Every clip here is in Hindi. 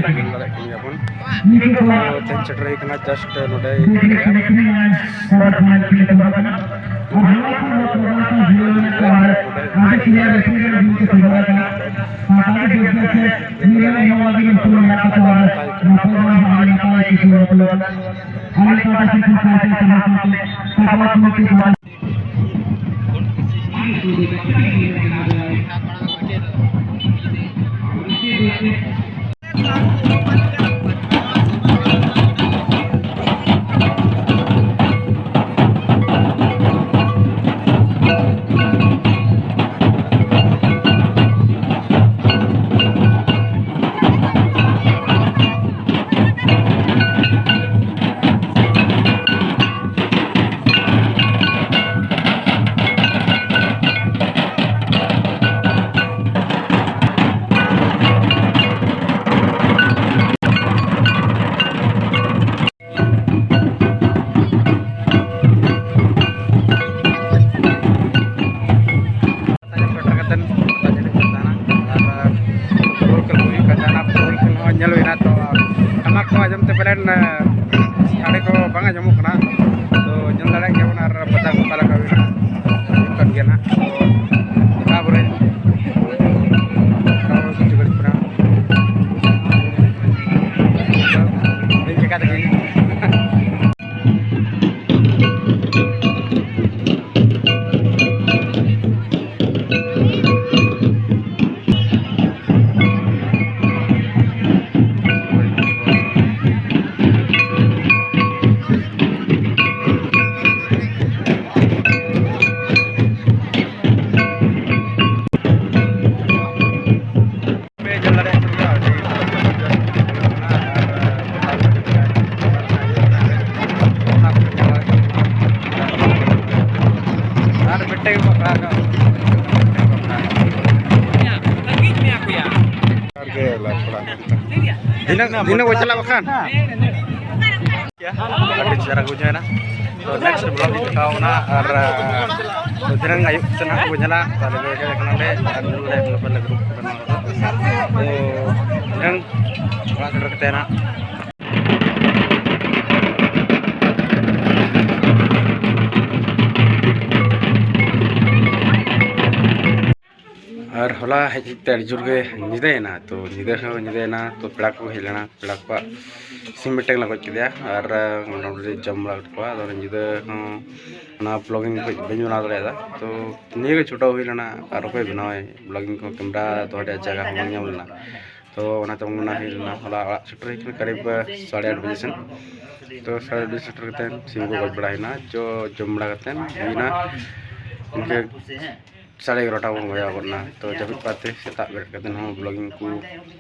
ᱫᱟᱲᱮᱭᱟᱜ ᱠᱟᱱ ᱜᱮᱭᱟ ᱵᱚᱱ ᱛᱮ ᱥᱮᱴᱮᱨ ᱠᱟᱱᱟ ᱡᱟᱥᱴ ᱱᱚᱰᱮ pelen ada ko banga jamu kana to nyam dala ke onar pata ko kala kawina kan gena ka bore tawo ci gol pra ini kata gini Dina wajah makan. Ya, lagi cara gue na. So next vlog itu kau na arah dina ngayu sana gue nyala. Tadi gue kayak kenal deh, ada dulu deh lepas lagi grup. Yang orang sudah ketena. और होला हेते जुर्गे निदेना तो निदेना तो पेड़ा को हेलना पेड़ा को सिमटेक लगो किदिया और नोडे जम लागवा और निदे ना ब्लॉगिंग को बना दरेदा तो निगे छोटा होइलना और कोई बनाए ब्लॉगिंग को कैमरा तोड़े जगह हम ᱧᱟᱢᱞना तो ओना तो मना हेलना होला सेटर के करीब 8:30 बजे से तो 8:30 बजे सेटर कते सिम को गज बड़ाइना जो जम लागते बिना इनके 11:30 बन गया करना तो जब पाते सेता बेट करते हम ब्लॉगिंग को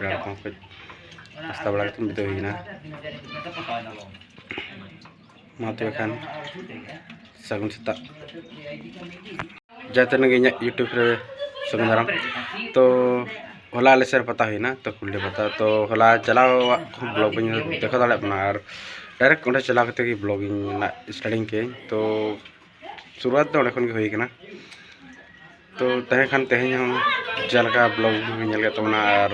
बेड़ा को नाश्ता बड़ा करते बितो हिना माते खान सगुन सेता जाते नगे यूट्यूब रे सगुन दाराम तो होला ले सर पता हिना तो कुल्ले पता तो होला चलाओ ब्लॉग बन देखो दाले अपना और डायरेक्ट ओंडे चला करते की ब्लॉगिंग ना स्टार्टिंग के तो शुरुआत तो ओंडे खन के होई कना तो तहखान तेहन हम जलका ब्लॉग तबना और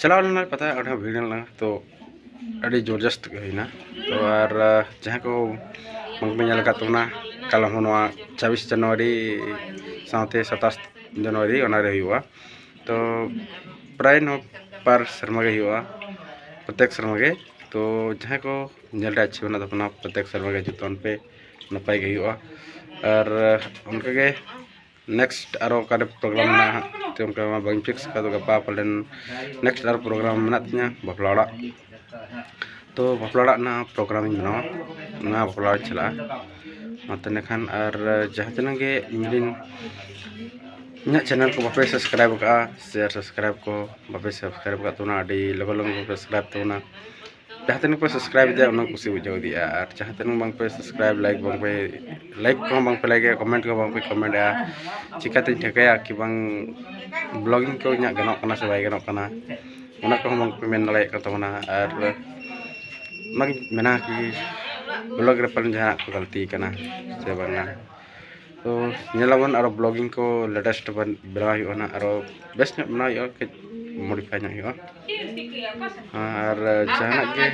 चलाव लेना पता है भीड़ लगा तो अड़ी जबरदस्त होना तो और जहाँ को मंगल तबना कल हम 26 जनवरी साथे 27 जनवरी हुआ तो प्राय नो पर शर्मा के हुआ प्रत्येक शर्मा के तो जहाँ को नलटे अच्छे बना तबना प्रत्येक शर्मा के जुतन पे नपाई के हुआ और उनके के नेक्स्ट आरो का प्रोग्राम ना तो उनका बाइंग फिक्स का तो गपा पलन नेक्स्ट आरो प्रोग्राम मनातnya बफलाड़ा तो बफलाड़ा ना प्रोग्राम बना ना बफलाड़ा चला मतने खान और जहाँ तना के इंडियन इन चैनल को बापे सब्सक्राइब का शेयर सब्सक्राइब को बापे सब्सक्राइब का तो ना अड़ी लगो लगो सब्सक्राइब तो ना जहाँ तक पे सब्सक्राइब दिया उन्हें कुछ बुझाव दिया और जहाँ तक बांग पे सब्सक्राइब लाइक को बांग पे लाइक कमेंट को बांग पे कमेंट है चिकाते ठेकाया कि बांग ब्लॉगिंग को इन्हें गनोक करना से बाय गनोक करना उन्हें को बांग पे मेन लड़ाई करता होना और मग मेना कि ब्लॉग रे पलन जहाँ को गलती करना से बांगा तो नीलावन और ब्लॉगिंग को लेटेस्ट बनाई होना और बेस्ट बनाई हो कि modify nya huyo ar jahanak ge